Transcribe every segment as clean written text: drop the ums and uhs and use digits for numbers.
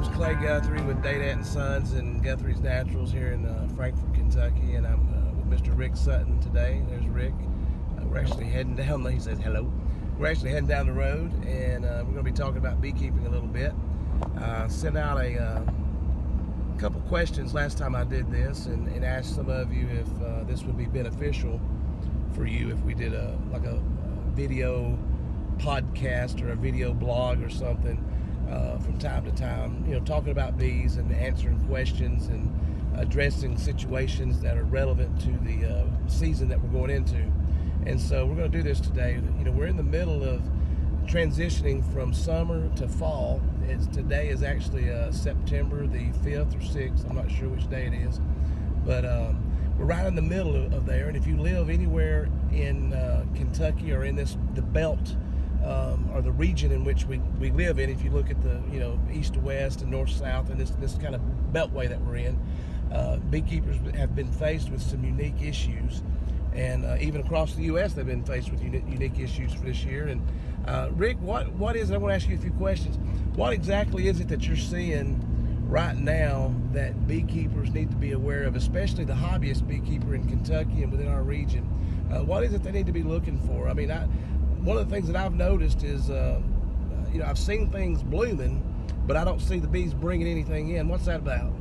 name's Clay Guthrie with Dadant & Sons and Guthrie's Naturals here in Frankfort, Kentucky, and I'm with Mr. Rick Sutton today. There's Rick. We're actually heading down, he says hello. We're actually heading down the road, and we're going to be talking about beekeeping a little bit. Sent out a couple questions last time I did this and asked some of you if this would be beneficial for you if we did a video podcast or a video blog or something from time to time, talking about bees and answering questions and addressing situations that are relevant to the season that we're going into. And so we're going to do this today. We're in the middle of transitioning from summer to fall. Today is actually September the 5th or 6th. I'm not sure which day it is, but we're right in the middle of there. And if you live anywhere in Kentucky or in the belt or the region in which we live in, if you look at the east to west and north south and this kind of beltway that we're in, beekeepers have been faced with some unique issues. And even across the U.S., they've been faced with unique issues for this year. And Rick, what is it? I want to ask you a few questions. What exactly is it that you're seeing right now that beekeepers need to be aware of, especially the hobbyist beekeeper in Kentucky and within our region? What is it they need to be looking for? I mean, one of the things that I've noticed is, I've seen things blooming, but I don't see the bees bringing anything in. What's that about?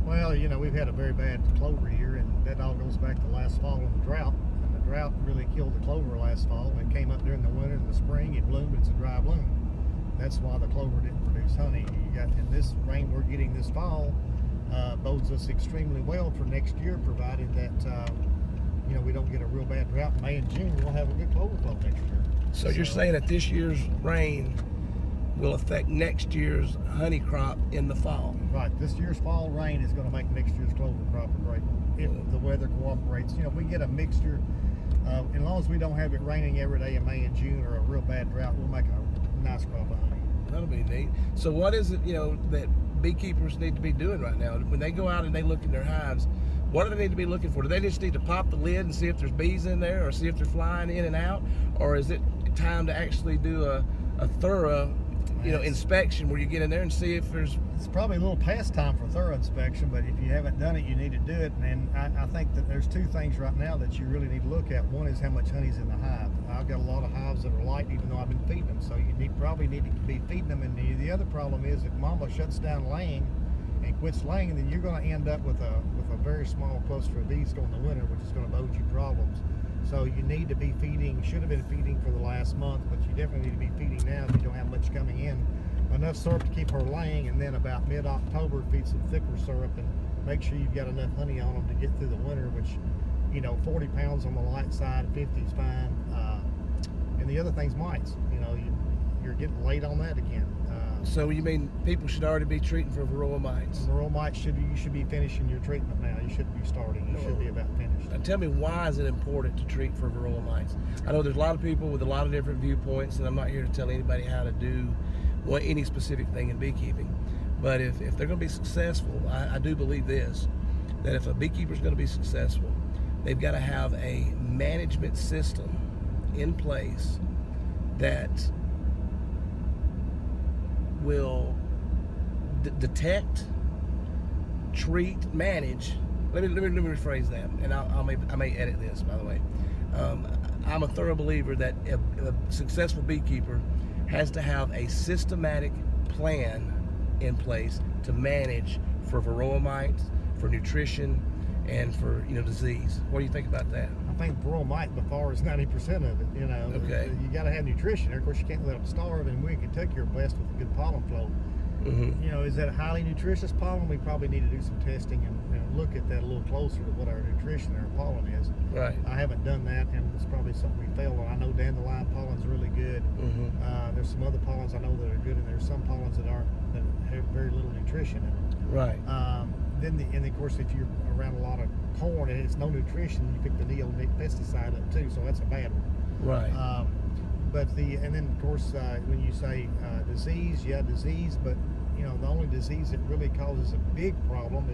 Well, we've had a very bad clover year, and that all goes back to last fall and the drought. And the drought really killed the clover last fall. It came up during the winter and the spring. It bloomed. It's a dry bloom. That's why the clover didn't produce honey. And this rain we're getting this fall bodes us extremely well for next year, provided that we don't get a real bad drought. May and June we'll have a good clover flow next year. So you're saying that this year's rain will affect next year's honey crop in the fall? Right. This year's fall rain is going to make next year's clover crop great if the weather cooperates. If we get a mixture, as long as we don't have it raining every day in May and June or a real bad drought, we'll make a nice crop of honey. That'll be neat. So what is it, that beekeepers need to be doing right now? When they go out and they look in their hives, what do they need to be looking for? Do they just need to pop the lid and see if there's bees in there or see if they're flying in and out? Or is it time to actually do a thorough inspection where you get in there and see if there's... It's probably a little past time for thorough inspection, but if you haven't done it, you need to do it. And I think that there's two things right now that you really need to look at. One is how much honey's in the hive. I've got a lot of hives that are light, even though I've been feeding them, so you probably need to be feeding them. And the other problem is if mama shuts down laying and quits laying, then you're going to end up with a very small cluster of bees going in the winter, which is going to bode you problems. So you need to be feeding, should have been feeding for the last month, but you definitely need to be feeding now if you don't have much coming in. Enough syrup to keep her laying, and then about mid-October feed some thicker syrup and make sure you've got enough honey on them to get through the winter, which, 40 pounds on the light side, 50 is fine. And the other thing's mites. You're getting late on that again. So you mean people should already be treating for Varroa mites? Varroa mites you should be finishing your treatment now. You shouldn't be starting. You should be about finished. Now tell me, why is it important to treat for Varroa mites? I know there's a lot of people with a lot of different viewpoints, and I'm not here to tell anybody how to do any specific thing in beekeeping. But if they're going to be successful, I do believe this, that if a beekeeper is going to be successful, they've got to have a management system in place that will detect, treat, manage. Let me rephrase that, and I may edit this, by the way. I'm a thorough believer that a successful beekeeper has to have a systematic plan in place to manage for Varroa mites, for nutrition, and for disease. What do you think about that? I think Varroa mite by far is 90% of it. Okay. You got to have nutrition. Of course, you can't let them starve, and we in Kentucky are blessed with a good pollen flow. Mm-hmm. Is that a highly nutritious pollen? We probably need to do some testing and look at that a little closer to what our nutrition or our pollen is. Right. I haven't done that, and it's probably something we failed on. I know dandelion pollen's really good. Mm-hmm. There's some other pollens I know that are good, and there's some pollens that have very little nutrition in them. Right. And of course, if you're around a lot of corn and it's no nutrition, you pick the neonic pesticide up too, so that's a bad one. Right. And then of course, when you say disease, disease, but the only disease that really causes a big problem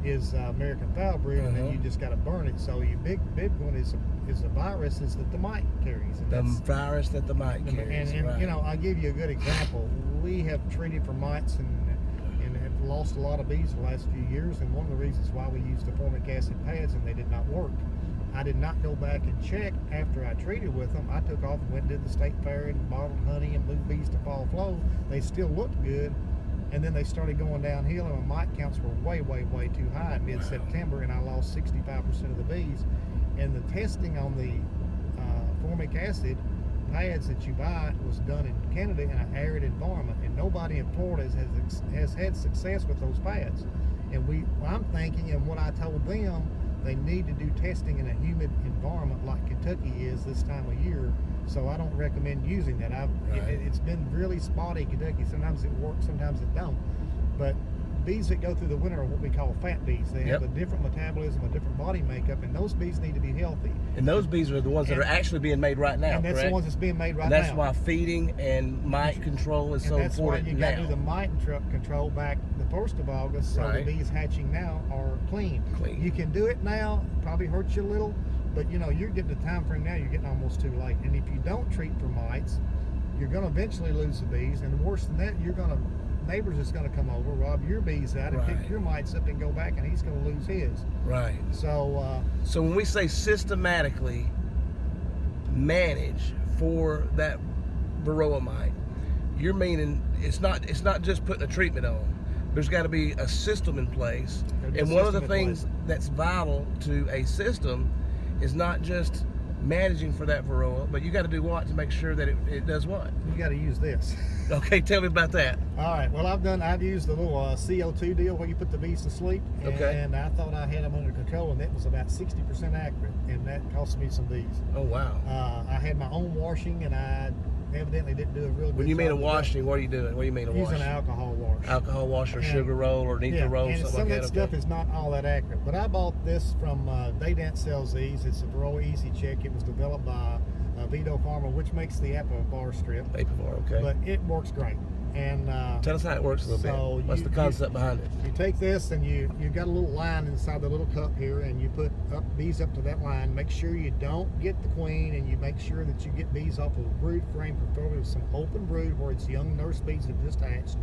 is American foul brood, and then you just got to burn it. So your big one is a virus that the mite carries. And the virus that the mite carries. And right. I'll give you a good example. We have treated for mites and lost a lot of bees the last few years, and one of the reasons why we used the formic acid pads and they did not work. I did not go back and check after I treated with them. I took off and went and did the state fair and bottled honey and moved bees to fall flow. They still looked good, and then they started going downhill, and my mite counts were way, way, way too high in mid-September, and I lost 65% of the bees. And the testing on the formic acid pads that you buy was done in Canada in an arid environment, and nobody in Florida has had success with those pads. And I'm thinking, and what I told them, they need to do testing in a humid environment like Kentucky is this time of year. So I don't recommend using that. It's been really spotty in Kentucky. Sometimes it works, sometimes it don't. But bees that go through the winter are what we call fat bees. They have a different metabolism, a different body makeup, and those bees need to be healthy. And those bees are the ones that are actually being made right now, and that's correct? the ones that's being made right now. That's why feeding and mite control is so important now. That's why you got to do the mite control back the 1st of August, so the bees hatching now are clean. You can do it now, probably hurts you a little, but you know, you're getting the time frame now, you're getting almost too late. And if you don't treat for mites, you're going to eventually lose the bees, and worse than that, neighbors is going to come over, rob your bees out, and pick your mites up and go back, and he's going to lose his. Right. So so when we say systematically manage for that Varroa mite, you're meaning it's not just putting a treatment on. There's got to be a system in place. And one of the things that's vital to a system is not just managing for that Varroa, but you got to do what to make sure that it does what? You got to use this. Okay, tell me about that. All right. Well, I've used the little CO2 deal where you put the bees to sleep, and I thought I had them under control, and that was about 60% accurate, and that cost me some bees. Oh wow. I had my own washing, and I evidently didn't do a real good job. When you mean a washing, what are you doing? What do you mean a washing? Using an alcohol wash. Alcohol wash or sugar roll or ether roll, and something some like of that stuff is not all that accurate. But I bought this from Dadant sells these. It's a Varroa Easy Check. It was developed by Vito Pharma, which makes the Apivar strip. Apivar, okay. But it works great. And tell us how it works a little bit. What's the concept behind it? You take this and you got a little line inside the little cup here, and you put bees up to that line. Make sure you don't get the queen, and you make sure that you get bees off of a brood frame, preferably with some open brood where it's young nurse bees that just hatched.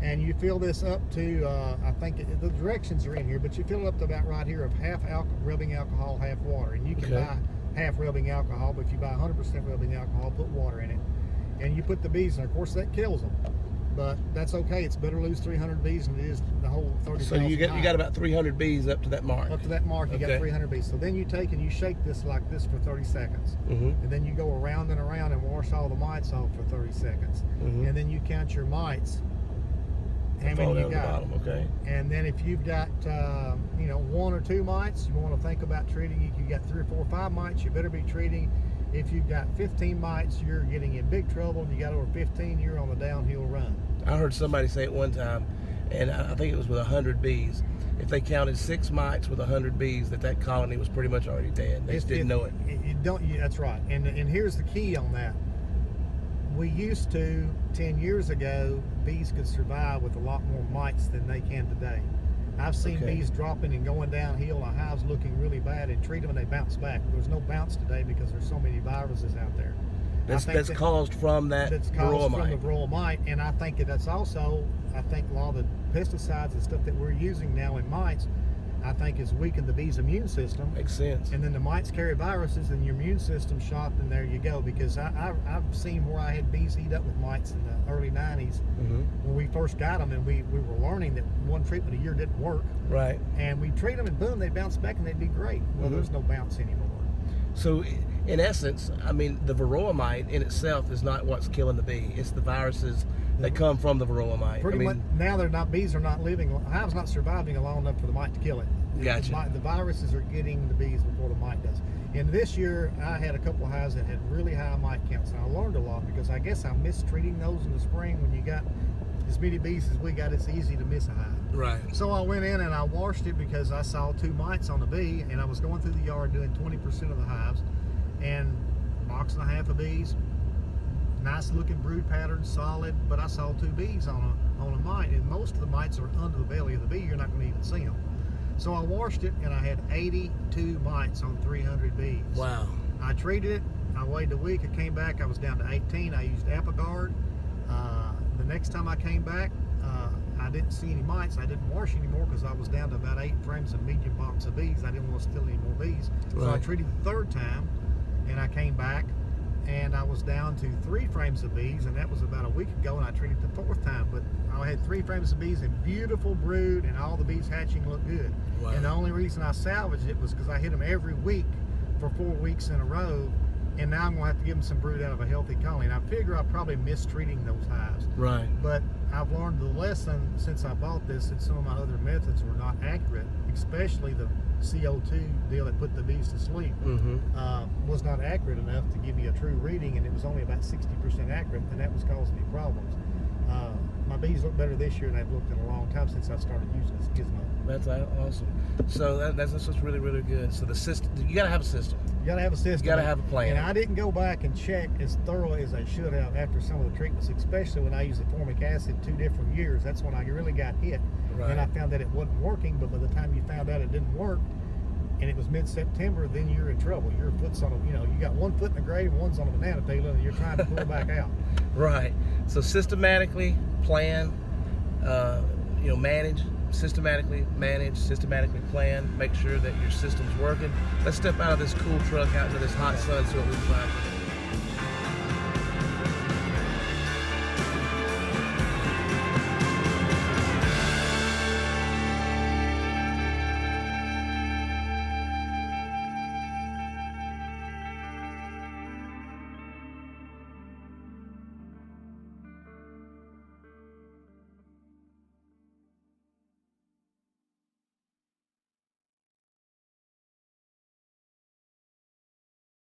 And you fill this up to I think the directions are in here, but you fill it up to about right here of half rubbing alcohol, half water. And you can buy half rubbing alcohol, but if you buy 100% rubbing alcohol, put water in it. And you put the bees in. Of course, that kills them, but that's okay. It's better to lose 300 bees than it is the whole 30,000. So you got about 300 bees up to that mark. Up to that mark, you got 300 bees. So then you take and you shake this like this for 30 seconds, and then you go around and around and wash all the mites off for 30 seconds, and then you count your mites. How many you got? And then if you've got 1 or 2 mites, you want to think about treating. If you got 3 or 4 or 5 mites, you better be treating. If you've got 15 mites, you're getting in big trouble. And you got over 15, you're on the downhill run. I heard somebody say it one time, and I think it was with 100 bees. If they counted 6 mites with 100 bees, that colony was pretty much already dead. They just didn't know it. That's right. And here's the key on that. We used to, 10 years ago, bees could survive with a lot more mites than they can today. I've seen bees dropping and going downhill, and hives looking really bad, and treat them and they bounce back. There's no bounce today because there's so many viruses out there. That's caused from that Varroa mite. From the Varroa mite, and I think that's also, a lot of the pesticides and stuff that we're using now in mites, I think has weakened the bee's immune system. Makes sense. And then the mites carry viruses, and your immune system shot, and there you go. Because I've seen where I had bees eat up with mites in the early 90s when we first got them, and we were learning that one treatment a year didn't work. Right. And we treat them, and boom, they bounce back, and they'd be great. Well, there's no bounce anymore. So, in essence, I mean, the Varroa mite in itself is not what's killing the bee. It's the viruses that come from the Varroa mite. Pretty much now bees are not living, hives not surviving long enough for the mite to kill it. Gotcha. The viruses are getting the bees before the mite does. And this year, I had a couple of hives that had really high mite counts, and I learned a lot because I guess I'm mistreating those in the spring. When you got as many bees as we got, it's easy to miss a hive. Right. So I went in and I washed it because I saw 2 mites on the bee, and I was going through the yard doing 20% of the hives, and box and a half of bees, nice looking brood pattern, solid, but I saw 2 bees on a mite, and most of the mites are under the belly of the bee. You're not going to even see them. So I washed it, and I had 82 mites on 300 bees. Wow. I treated it. I waited a week. I came back. I was down to 18. I used Apigard. The next time I came back, I I didn't see any mites. I didn't wash anymore because I was down to about 8 frames of medium box of bees. I didn't want to steal any more bees. So I Right. treated the 3rd time, and I came back, and I was down to 3 frames of bees, and that was about a week ago, and I treated the 4th time. But I had 3 frames of bees and beautiful brood, and all the bees hatching looked good. Wow. And the only reason I salvaged it was because I hit them every week for 4 weeks in a row, and now I'm going to have to give them some brood out of a healthy colony. And I figure I'm probably mistreating those hives. Right. But I've learned the lesson since I bought this that some of my other methods were not accurate, especially the CO2 deal that put the bees to sleep. Was not accurate enough to give me a true reading, and it was only about 60% accurate, and that was causing me problems. My bees look better this year than they've looked in a long time since I started using this gizmo. That's awesome. So that's just really, really good. So the system, you got to have a system. You gotta have a system. You got to have a plan. And I didn't go back and check as thorough as I should have after some of the treatments, especially when I used the formic acid 2 different years. That's when I really got hit. Right. And I found that it wasn't working, but by the time you found out it didn't work, and it was mid-September, then you're in trouble. Your foot's on a, you got 1 foot in the grave and one's on a banana peel, and you're trying to pull back out. Right. So systematically plan, manage, systematically plan, make sure that your system's working. Let's step out of this cool truck out into this hot sun, see what we can find.